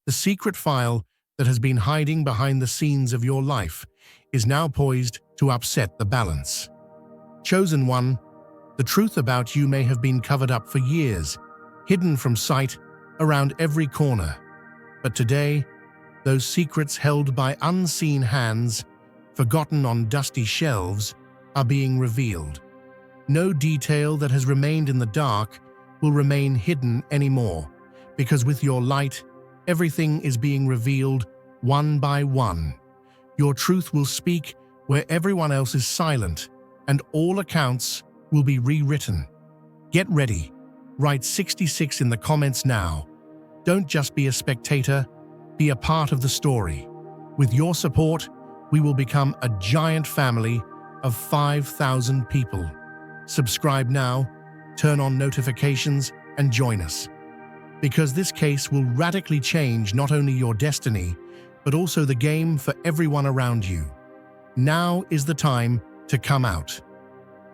The secret file that has been hiding behind the scenes of your life is now poised to upset the balance. Chosen one, the truth about you may have been covered up for years, hidden from sight around every corner. But today, those secrets held by unseen hands, forgotten on dusty shelves, are being revealed. No detail that has remained in the dark will remain hidden anymore, because with your light, everything is being revealed one by one. Your truth will speak where everyone else is silent, and all accounts will be rewritten. Get ready. Write 66 in the comments now. Don't just be a spectator, be a part of the story. With your support, we will become a giant family of 5,000 people. Subscribe now, turn on notifications, and join us. Because this case will radically change not only your destiny, but also the game for everyone around you. Now is the time to come out.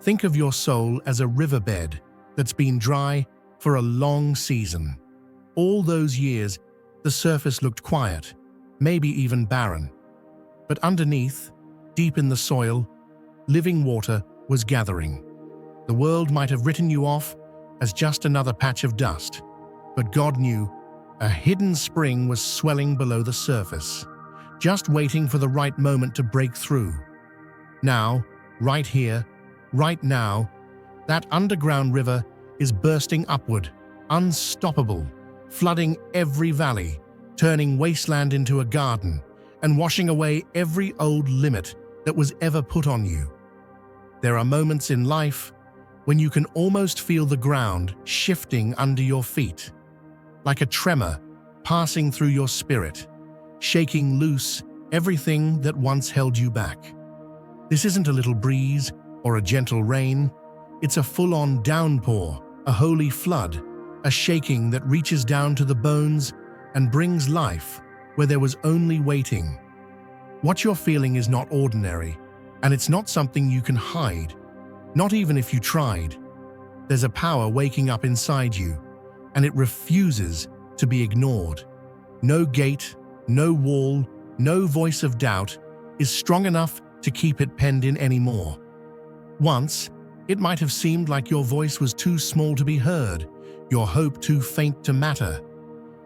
Think of your soul as a riverbed that's been dry for a long season. All those years, the surface looked quiet, maybe even barren. But underneath, deep in the soil, living water was gathering. The world might have written you off as just another patch of dust, but God knew a hidden spring was swelling below the surface, just waiting for the right moment to break through. Now, right here, right now, that underground river is bursting upward, unstoppable, flooding every valley, turning wasteland into a garden, and washing away every old limit that was ever put on you. There are moments in life when you can almost feel the ground shifting under your feet, like a tremor passing through your spirit, shaking loose everything that once held you back. This isn't a little breeze or a gentle rain, it's a full-on downpour, a holy flood, a shaking that reaches down to the bones and brings life where there was only waiting. What you're feeling is not ordinary, and it's not something you can hide, not even if you tried. There's a power waking up inside you, and it refuses to be ignored. No gate, no wall, no voice of doubt is strong enough to keep it penned in anymore. Once, it might have seemed like your voice was too small to be heard, your hope too faint to matter.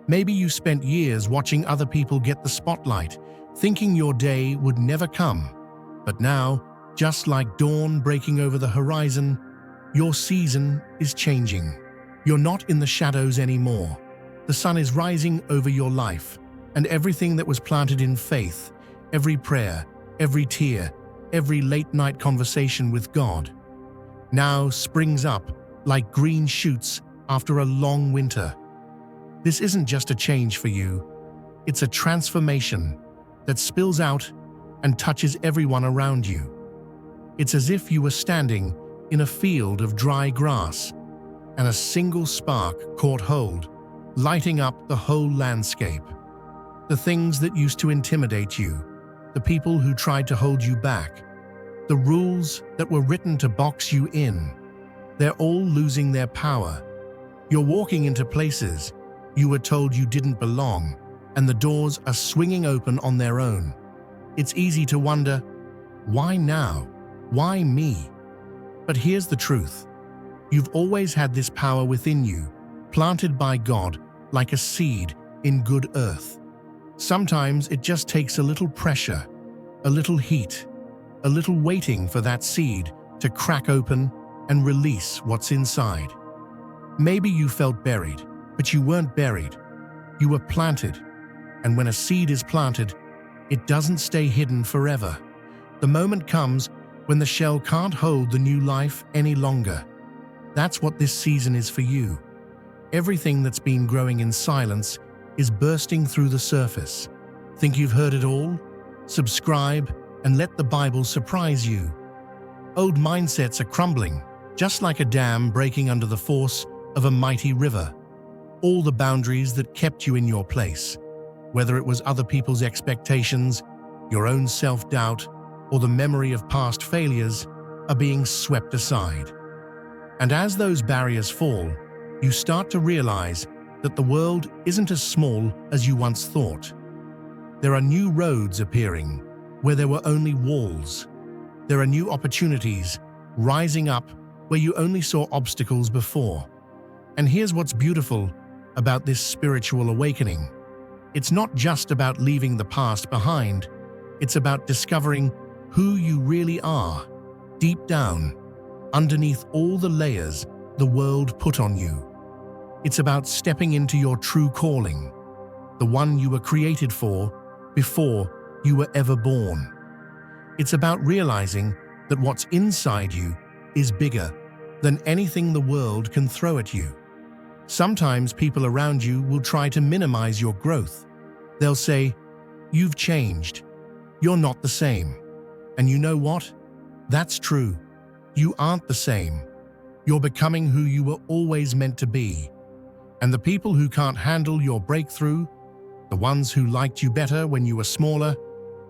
Maybe you spent years watching other people get the spotlight, thinking your day would never come. But now, just like dawn breaking over the horizon, your season is changing. You're not in the shadows anymore. The sun is rising over your life, and everything that was planted in faith, every prayer, every tear, every late-night conversation with God, now springs up like green shoots after a long winter. This isn't just a change for you, it's a transformation that spills out and touches everyone around you. It's as if you were standing in a field of dry grass, and a single spark caught hold, lighting up the whole landscape. The things that used to intimidate you, the people who tried to hold you back, the rules that were written to box you in, they're all losing their power. You're walking into places you were told you didn't belong, and the doors are swinging open on their own. It's easy to wonder, why now? Why me? But here's the truth. You've always had this power within you, planted by God like a seed in good earth. Sometimes it just takes a little pressure, a little heat, a little waiting for that seed to crack open and release what's inside. Maybe you felt buried, but you weren't buried. You were planted. And when a seed is planted, it doesn't stay hidden forever. The moment comes when the shell can't hold the new life any longer. That's what this season is for you. Everything that's been growing in silence is bursting through the surface. Think you've heard it all? Subscribe and let the Bible surprise you. Old mindsets are crumbling, just like a dam breaking under the force of a mighty river. All the boundaries that kept you in your place, whether it was other people's expectations, your own self-doubt, or the memory of past failures, are being swept aside. And as those barriers fall, you start to realize that the world isn't as small as you once thought. There are new roads appearing where there were only walls. There are new opportunities rising up where you only saw obstacles before. And here's what's beautiful about this spiritual awakening. It's not just about leaving the past behind. It's about discovering who you really are, deep down, underneath all the layers the world put on you. It's about stepping into your true calling, the one you were created for before you were ever born. It's about realizing that what's inside you is bigger than anything the world can throw at you. Sometimes people around you will try to minimize your growth. They'll say, "You've changed. You're not the same." And you know what? That's true. You aren't the same. You're becoming who you were always meant to be. And the people who can't handle your breakthrough, the ones who liked you better when you were smaller,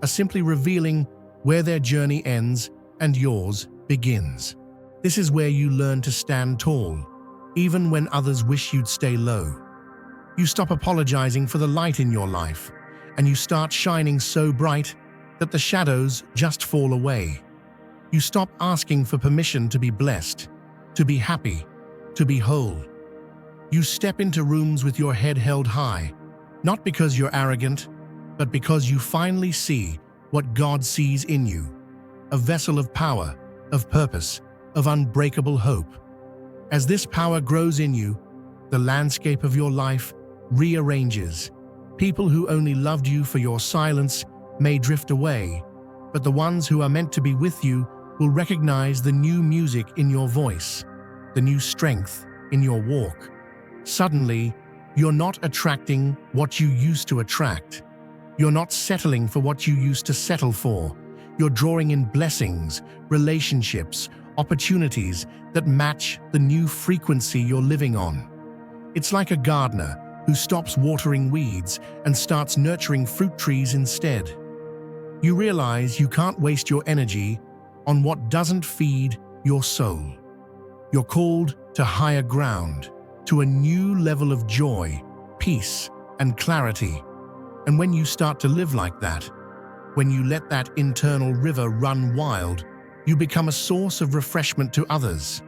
are simply revealing where their journey ends and yours begins. This is where you learn to stand tall, even when others wish you'd stay low. You stop apologizing for the light in your life, and you start shining so bright that the shadows just fall away. You stop asking for permission to be blessed, to be happy, to be whole. You step into rooms with your head held high, not because you're arrogant, but because you finally see what God sees in you, a vessel of power, of purpose, of unbreakable hope. As this power grows in you, the landscape of your life rearranges. People who only loved you for your silence may drift away, but the ones who are meant to be with you will recognize the new music in your voice, the new strength in your walk. Suddenly, you're not attracting what you used to attract. You're not settling for what you used to settle for. You're drawing in blessings, relationships, opportunities that match the new frequency you're living on. It's like a gardener who stops watering weeds and starts nurturing fruit trees instead. You realize you can't waste your energy on what doesn't feed your soul. You're called to higher ground, to a new level of joy, peace, and clarity. And when you start to live like that, when you let that internal river run wild, you become a source of refreshment to others.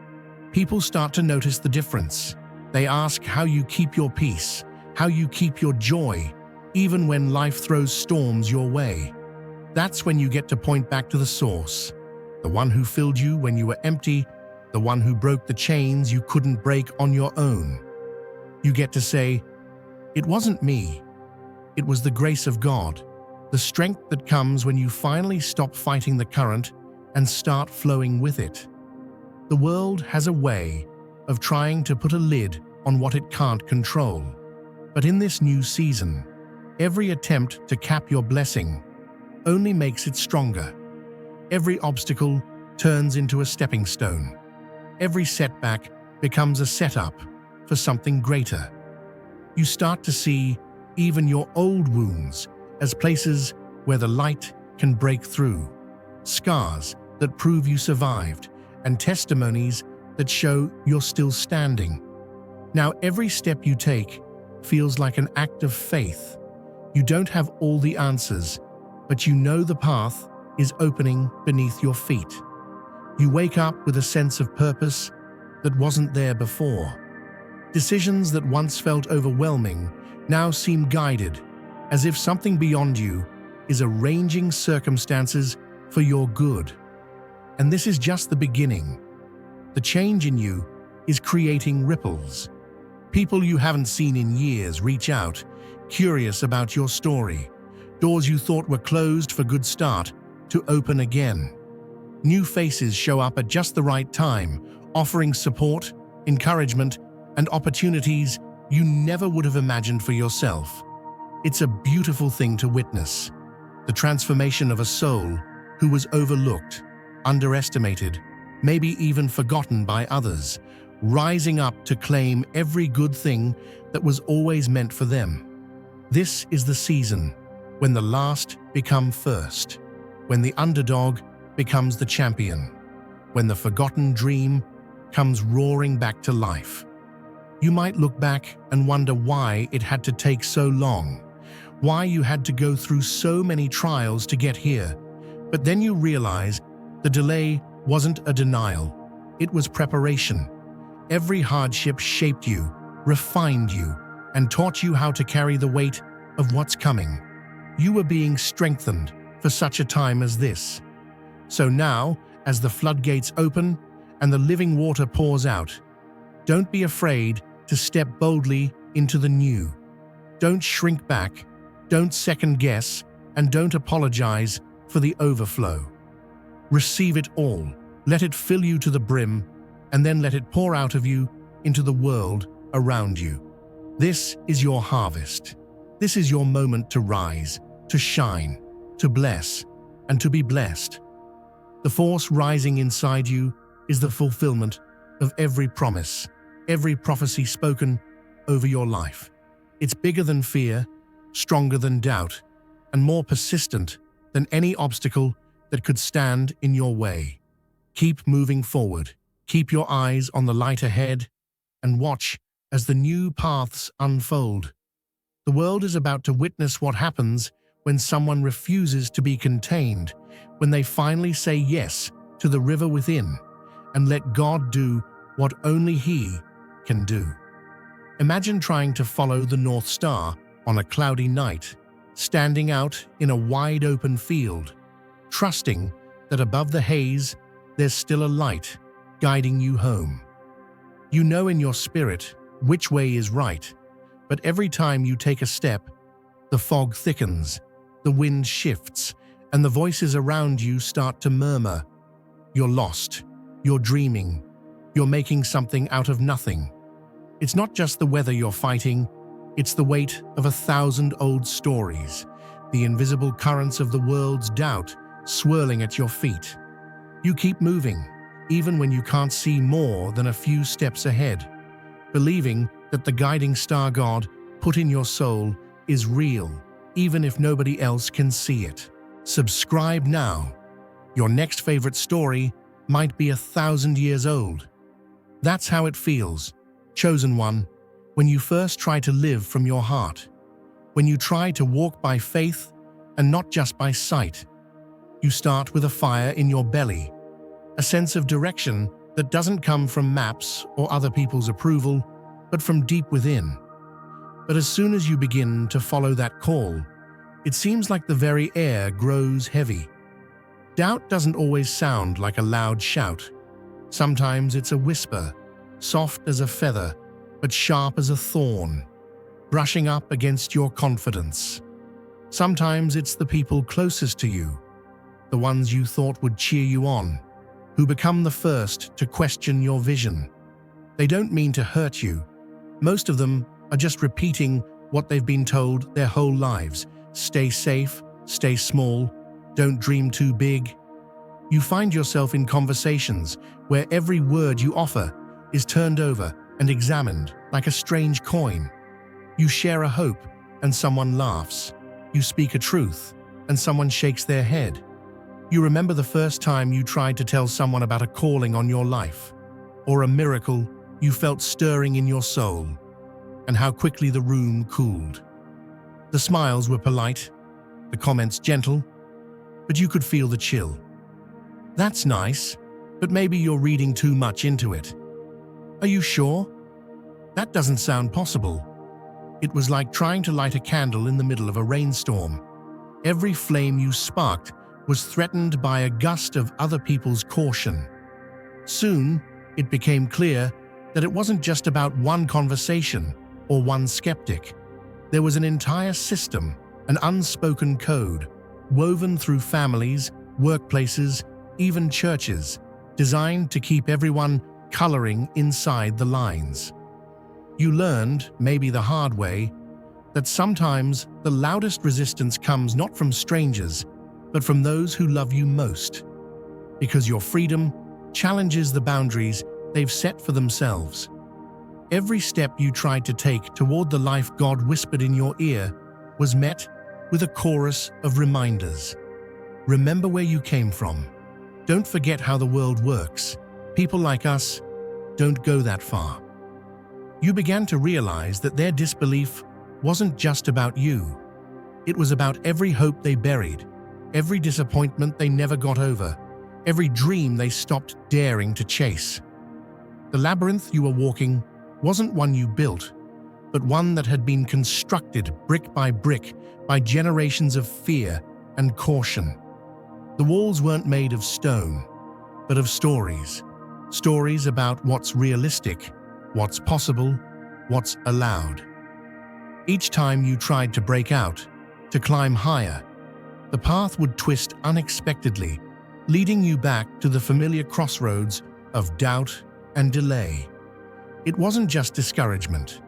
People start to notice the difference. They ask how you keep your peace, how you keep your joy, even when life throws storms your way. That's when you get to point back to the source, the one who filled you when you were empty, the one who broke the chains you couldn't break on your own. You get to say, "It wasn't me. It was the grace of God," the strength that comes when you finally stop fighting the current and start flowing with it. The world has a way of trying to put a lid on what it can't control. But in this new season, every attempt to cap your blessing only makes it stronger. Every obstacle turns into a stepping stone. Every setback becomes a setup for something greater. You start to see even your old wounds as places where the light can break through, scars that prove you survived, and testimonies that show you're still standing. Now, every step you take feels like an act of faith. You don't have all the answers, but you know the path is opening beneath your feet. You wake up with a sense of purpose that wasn't there before. Decisions that once felt overwhelming now seem guided, as if something beyond you is arranging circumstances for your good. And this is just the beginning. The change in you is creating ripples. People you haven't seen in years reach out, curious about your story. Doors you thought were closed for good start to open again. New faces show up at just the right time, offering support, encouragement, and opportunities you never would have imagined for yourself. It's a beautiful thing to witness. The transformation of a soul who was overlooked, underestimated, maybe even forgotten by others, rising up to claim every good thing that was always meant for them. This is the season when the last become first, when the underdog becomes the champion, when the forgotten dream comes roaring back to life. You might look back and wonder why it had to take so long, why you had to go through so many trials to get here. But then you realize the delay wasn't a denial, it was preparation. Every hardship shaped you, refined you, and taught you how to carry the weight of what's coming. You were being strengthened for such a time as this. So now, as the floodgates open and the living water pours out, don't be afraid to step boldly into the new. Don't shrink back, don't second guess, and don't apologize for the overflow. Receive it all, let it fill you to the brim, and then let it pour out of you into the world around you. This is your harvest. This is your moment to rise, to shine, to bless, and to be blessed. The force rising inside you is the fulfillment of every promise, every prophecy spoken over your life. It's bigger than fear, stronger than doubt, and more persistent than any obstacle that could stand in your way. Keep moving forward. Keep your eyes on the light ahead and watch as the new paths unfold. The world is about to witness what happens when someone refuses to be contained, when they finally say yes to the river within and let God do what only He can do. Imagine trying to follow the North Star on a cloudy night, standing out in a wide-open field, trusting that above the haze there's still a light guiding you home. You know in your spirit which way is right, but every time you take a step, the fog thickens, the wind shifts, and the voices around you start to murmur. You're lost, you're dreaming, you're making something out of nothing. It's not just the weather you're fighting, it's the weight of 1,000 old stories, the invisible currents of the world's doubt swirling at your feet. You keep moving, even when you can't see more than a few steps ahead, believing that the guiding star God put in your soul is real, even if nobody else can see it. Subscribe now. Your next favorite story might be 1,000 years old. That's how it feels, chosen one, when you first try to live from your heart, when you try to walk by faith and not just by sight. You start with a fire in your belly, a sense of direction that doesn't come from maps or other people's approval, but from deep within. But as soon as you begin to follow that call, it seems like the very air grows heavy. Doubt doesn't always sound like a loud shout. Sometimes it's a whisper, soft as a feather, but sharp as a thorn, brushing up against your confidence. Sometimes it's the people closest to you, the ones you thought would cheer you on, who become the first to question your vision. They don't mean to hurt you. Most of them are just repeating what they've been told their whole lives. Stay safe, stay small, don't dream too big. You find yourself in conversations where every word you offer is turned over and examined like a strange coin. You share a hope and someone laughs. You speak a truth and someone shakes their head. You remember the first time you tried to tell someone about a calling on your life, or a miracle you felt stirring in your soul, and how quickly the room cooled. The smiles were polite, the comments gentle, but you could feel the chill. That's nice, but maybe you're reading too much into it. Are you sure? That doesn't sound possible. It was like trying to light a candle in the middle of a rainstorm. Every flame you sparked was threatened by a gust of other people's caution. Soon, it became clear that it wasn't just about one conversation or one skeptic. There was an entire system, an unspoken code, woven through families, workplaces, even churches, designed to keep everyone coloring inside the lines. You learned, maybe the hard way, that sometimes the loudest resistance comes not from strangers, but from those who love you most, because your freedom challenges the boundaries they've set for themselves. Every step you tried to take toward the life God whispered in your ear was met with a chorus of reminders. Remember where you came from. Don't forget how the world works. People like us don't go that far. You began to realize that their disbelief wasn't just about you. It was about every hope they buried, every disappointment they never got over, every dream they stopped daring to chase. The labyrinth you were walking wasn't one you built, but one that had been constructed brick by generations of fear and caution. The walls weren't made of stone, but of stories. Stories about what's realistic, what's possible, what's allowed. Each time you tried to break out, to climb higher, the path would twist unexpectedly, leading you back to the familiar crossroads of doubt and delay. It wasn't just discouragement.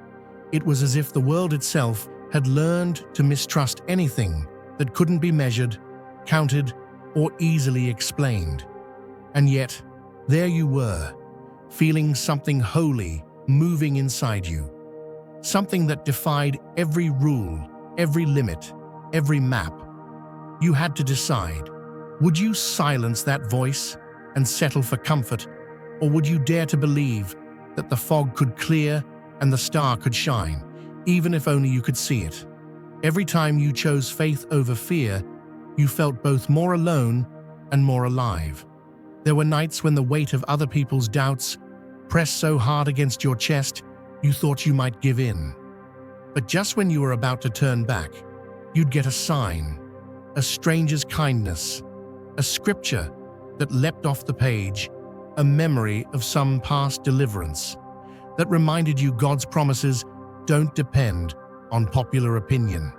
It was as if the world itself had learned to mistrust anything that couldn't be measured, counted, or easily explained. And yet, there you were, feeling something holy moving inside you. Something that defied every rule, every limit, every map. You had to decide, would you silence that voice and settle for comfort, or would you dare to believe that the fog could clear and the star could shine, even if only you could see it? Every time you chose faith over fear, you felt both more alone and more alive. There were nights when the weight of other people's doubts pressed so hard against your chest, you thought you might give in. But just when you were about to turn back, you'd get a sign, a stranger's kindness, a scripture that leapt off the page, a memory of some past deliverance that reminded you God's promises don't depend on popular opinion.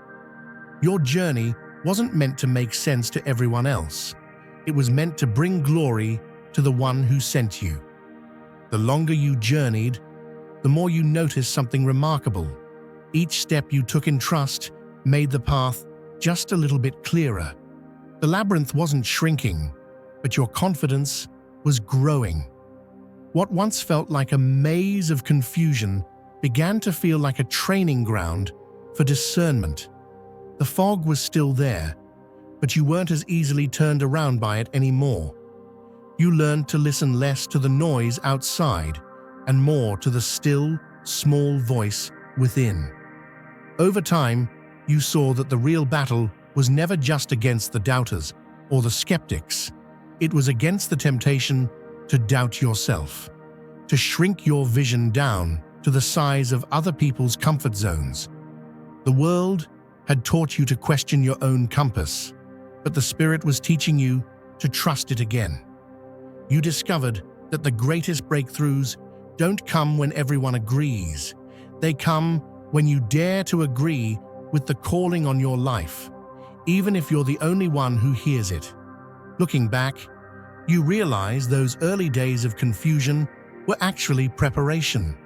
Your journey wasn't meant to make sense to everyone else. It was meant to bring glory to the one who sent you. The longer you journeyed, the more you noticed something remarkable. Each step you took in trust made the path just a little bit clearer. The labyrinth wasn't shrinking, but your confidence was growing. What once felt like a maze of confusion began to feel like a training ground for discernment. The fog was still there, but you weren't as easily turned around by it anymore. You learned to listen less to the noise outside and more to the still, small voice within. Over time, you saw that the real battle was never just against the doubters or the skeptics. It was against the temptation to doubt yourself, to shrink your vision down to the size of other people's comfort zones. The world had taught you to question your own compass, but the Spirit was teaching you to trust it again. You discovered that the greatest breakthroughs don't come when everyone agrees. They come when you dare to agree with the calling on your life, even if you're the only one who hears it. Looking back, you realize those early days of confusion were actually preparation.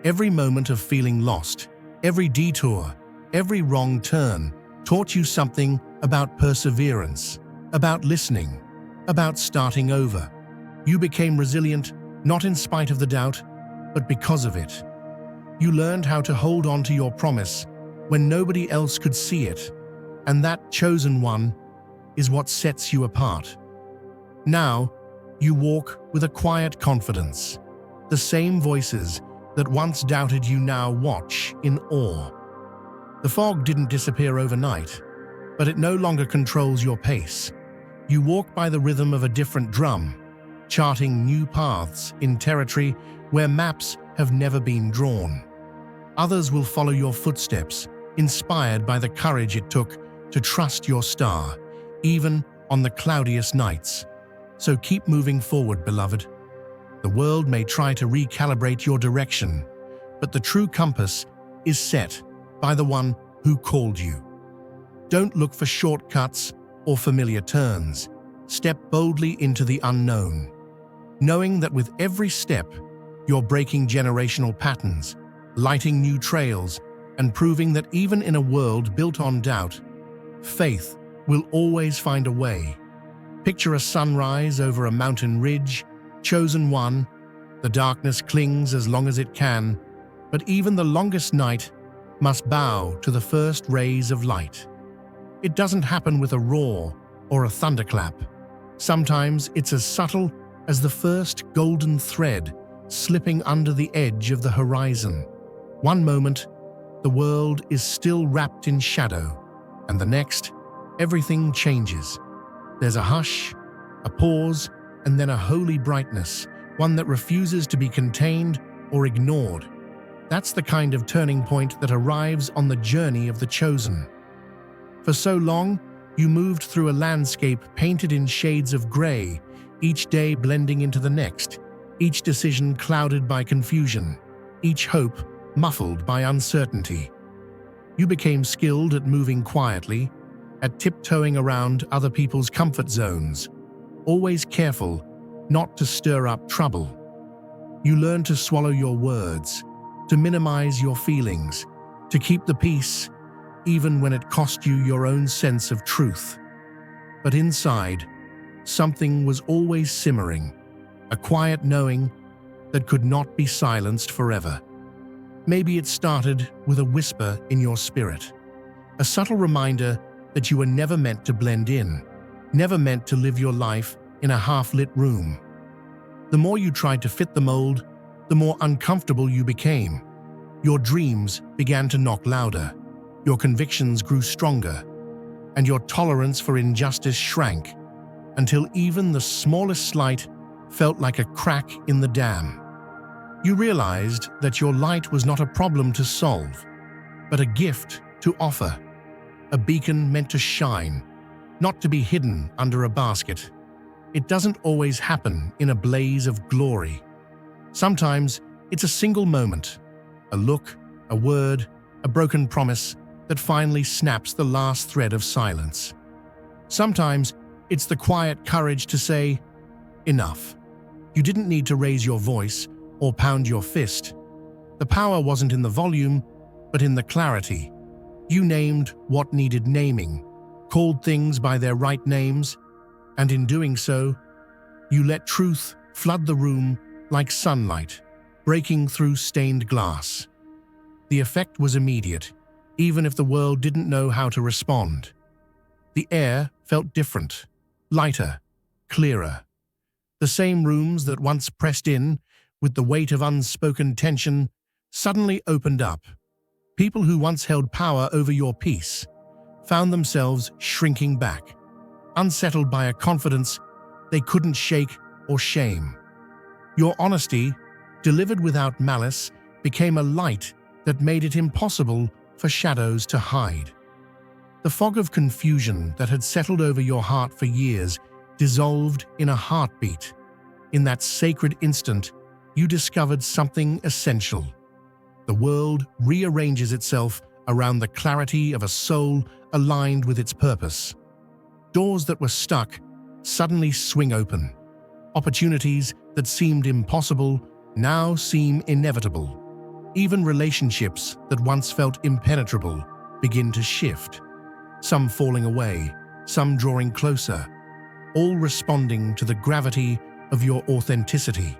Every moment of feeling lost, every detour, every wrong turn taught you something about perseverance, about listening, about starting over. You became resilient, not in spite of the doubt, but because of it. You learned how to hold on to your promise when nobody else could see it, and that chosen one is what sets you apart. Now, you walk with a quiet confidence. The same voices that once doubted you now watch in awe. The fog didn't disappear overnight, but it no longer controls your pace. You walk by the rhythm of a different drum, charting new paths in territory where maps have never been drawn. Others will follow your footsteps, inspired by the courage it took to trust your star, even on the cloudiest nights. So keep moving forward, beloved. The world may try to recalibrate your direction, but the true compass is set by the one who called you. Don't look for shortcuts or familiar turns. Step boldly into the unknown, knowing that with every step, you're breaking generational patterns, lighting new trails, and proving that even in a world built on doubt, faith will always find a way. Picture a sunrise over a mountain ridge, chosen one. The darkness clings as long as it can, but even the longest night must bow to the first rays of light. It doesn't happen with a roar or a thunderclap. Sometimes it's as subtle as the first golden thread slipping under the edge of the horizon. One moment, the world is still wrapped in shadow, and the next, everything changes. There's a hush, a pause, and then a holy brightness, one that refuses to be contained or ignored. That's the kind of turning point that arrives on the journey of the chosen. For so long, you moved through a landscape painted in shades of gray, each day blending into the next, each decision clouded by confusion, each hope muffled by uncertainty. You became skilled at moving quietly, at tiptoeing around other people's comfort zones, always careful not to stir up trouble. You learned to swallow your words, to minimize your feelings, to keep the peace, even when it cost you your own sense of truth. But inside, something was always simmering, a quiet knowing that could not be silenced forever. Maybe it started with a whisper in your spirit, a subtle reminder that you were never meant to blend in, never meant to live your life in a half-lit room. The more you tried to fit the mold, the more uncomfortable you became. Your dreams began to knock louder, your convictions grew stronger, and your tolerance for injustice shrank, until even the smallest slight felt like a crack in the dam. You realized that your light was not a problem to solve, but a gift to offer, a beacon meant to shine, not to be hidden under a basket. It doesn't always happen in a blaze of glory. Sometimes it's a single moment, a look, a word, a broken promise that finally snaps the last thread of silence. Sometimes it's the quiet courage to say, enough. You didn't need to raise your voice or pound your fist. The power wasn't in the volume, but in the clarity. You named what needed naming, called things by their right names, and in doing so, you let truth flood the room like sunlight, breaking through stained glass. The effect was immediate, even if the world didn't know how to respond. The air felt different, lighter, clearer. The same rooms that once pressed in with the weight of unspoken tension suddenly opened up. People who once held power over your peace found themselves shrinking back, unsettled by a confidence they couldn't shake or shame. Your honesty, delivered without malice, became a light that made it impossible for shadows to hide. The fog of confusion that had settled over your heart for years dissolved in a heartbeat. In that sacred instant, you discovered something essential. The world rearranges itself around the clarity of a soul aligned with its purpose. Doors that were stuck suddenly swing open. Opportunities that seemed impossible now seem inevitable. Even relationships that once felt impenetrable begin to shift. Some falling away, some drawing closer, all responding to the gravity of your authenticity.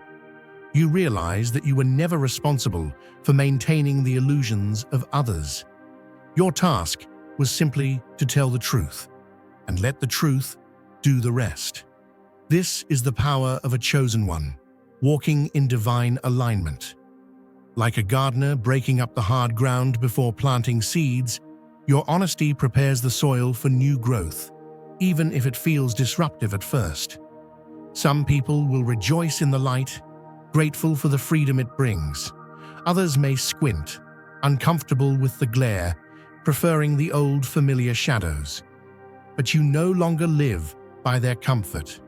You realize that you were never responsible for maintaining the illusions of others. Your task was simply to tell the truth, and let the truth do the rest. This is the power of a chosen one, walking in divine alignment. Like a gardener breaking up the hard ground before planting seeds, your honesty prepares the soil for new growth, even if it feels disruptive at first. Some people will rejoice in the light, grateful for the freedom it brings. Others may squint, uncomfortable with the glare, preferring the old familiar shadows. But you no longer live by their comfort.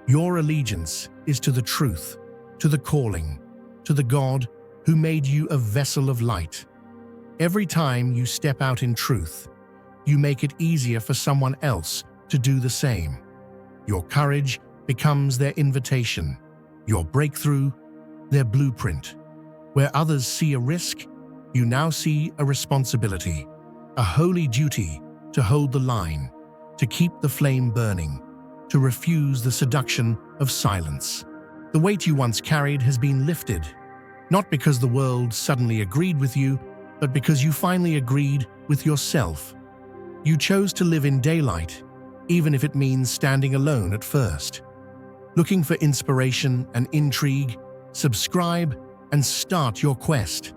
Your allegiance is to the truth, to the calling, to the God who made you a vessel of light. Every time you step out in truth, you make it easier for someone else to do the same. Your courage becomes their invitation, your breakthrough, their blueprint. Where others see a risk, you now see a responsibility, a holy duty to hold the line, to keep the flame burning, to refuse the seduction of silence. The weight you once carried has been lifted, not because the world suddenly agreed with you, but because you finally agreed with yourself. You chose to live in daylight, even if it means standing alone at first. Looking for inspiration and intrigue? Subscribe and start your quest.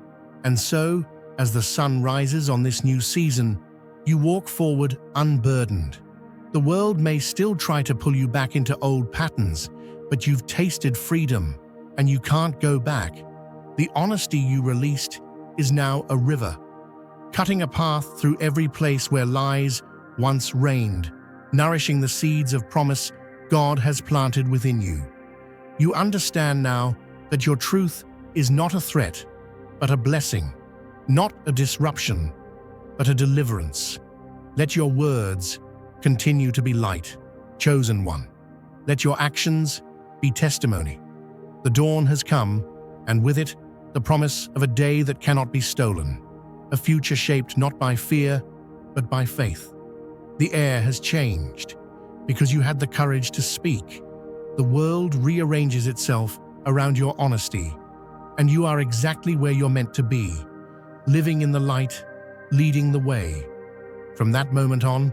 And so, as the sun rises on this new season, you walk forward unburdened. The world may still try to pull you back into old patterns, but you've tasted freedom, and you can't go back. The honesty you released is now a river, cutting a path through every place where lies once reigned, nourishing the seeds of promise God has planted within you. You understand now that your truth is not a threat, but a blessing, not a disruption, but a deliverance. Let your words continue to be light, chosen one. Let your actions be testimony. The dawn has come, and with it, the promise of a day that cannot be stolen, a future shaped not by fear, but by faith. The air has changed because you had the courage to speak. The world rearranges itself around your honesty, and you are exactly where you're meant to be, living in the light, leading the way. From that moment on,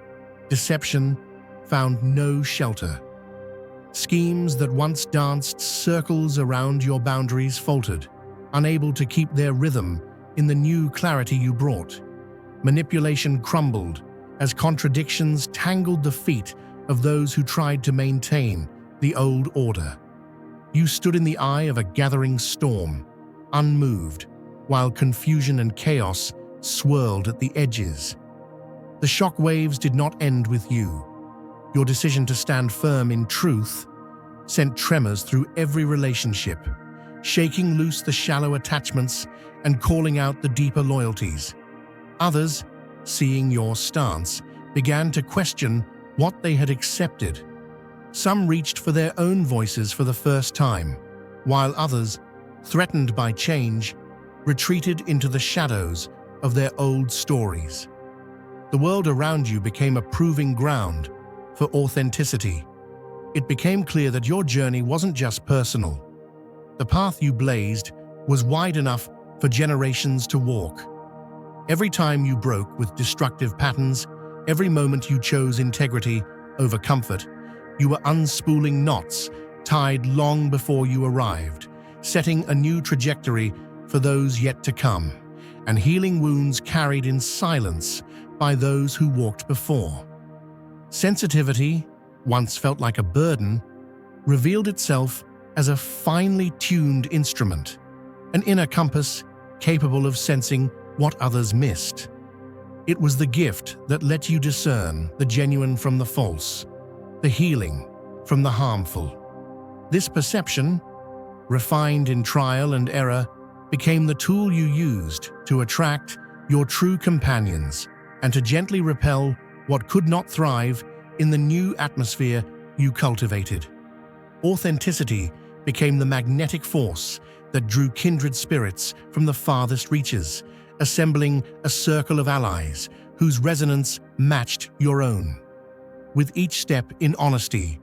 deception found no shelter. Schemes that once danced circles around your boundaries faltered, unable to keep their rhythm in the new clarity you brought. Manipulation crumbled as contradictions tangled the feet of those who tried to maintain the old order. You stood in the eye of a gathering storm, unmoved, while confusion and chaos swirled at the edges. The shock waves did not end with you. Your decision to stand firm in truth sent tremors through every relationship, shaking loose the shallow attachments and calling out the deeper loyalties. Others, seeing your stance, began to question what they had accepted. Some reached for their own voices for the first time, while others, threatened by change, retreated into the shadows of their old stories. The world around you became a proving ground for authenticity. It became clear that your journey wasn't just personal. The path you blazed was wide enough for generations to walk. Every time you broke with destructive patterns, every moment you chose integrity over comfort, you were unspooling knots tied long before you arrived, setting a new trajectory for those yet to come, and healing wounds carried in silence by those who walked before. Sensitivity, once felt like a burden, revealed itself as a finely tuned instrument, an inner compass capable of sensing what others missed. It was the gift that let you discern the genuine from the false, the healing from the harmful. This perception, refined in trial and error, became the tool you used to attract your true companions and to gently repel what could not thrive in the new atmosphere you cultivated. Authenticity became the magnetic force that drew kindred spirits from the farthest reaches, assembling a circle of allies whose resonance matched your own. With each step in honesty,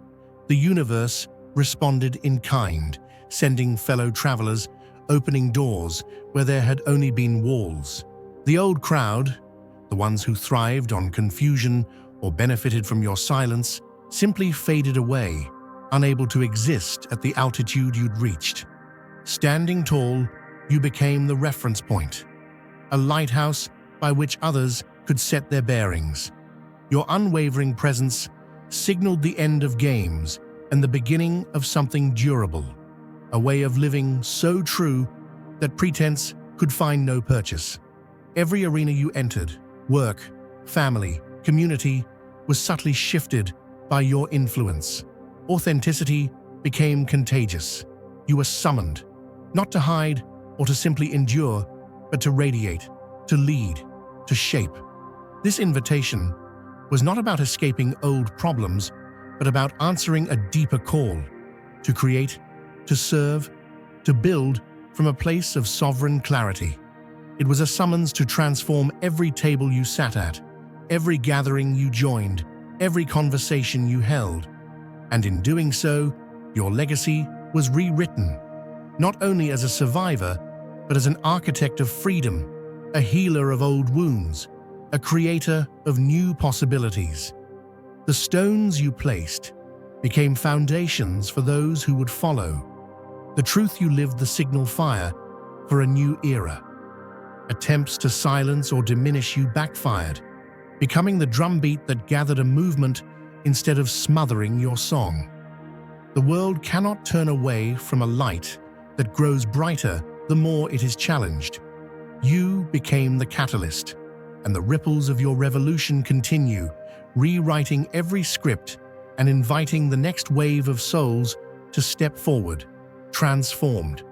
the universe responded in kind, sending fellow travelers, opening doors where there had only been walls. The old crowd, the ones who thrived on confusion or benefited from your silence, simply faded away, unable to exist at the altitude you'd reached. Standing tall, you became the reference point, a lighthouse by which others could set their bearings. Your unwavering presence signaled the end of games and the beginning of something durable, a way of living so true that pretense could find no purchase. Every arena you entered, work, family, community, was subtly shifted by your influence. Authenticity became contagious. You were summoned, not to hide or to simply endure, but to radiate, to lead, to shape. This invitation was not about escaping old problems, but about answering a deeper call, to create, to serve, to build from a place of sovereign clarity. It was a summons to transform every table you sat at, every gathering you joined, every conversation you held. And in doing so, your legacy was rewritten, not only as a survivor, but as an architect of freedom, a healer of old wounds, a creator of new possibilities. The stones you placed became foundations for those who would follow. The truth you lived the signal fire for a new era. Attempts to silence or diminish you backfired, becoming the drumbeat that gathered a movement instead of smothering your song. The world cannot turn away from a light that grows brighter the more it is challenged. You became the catalyst, and the ripples of your revolution continue, rewriting every script and inviting the next wave of souls to step forward, transformed.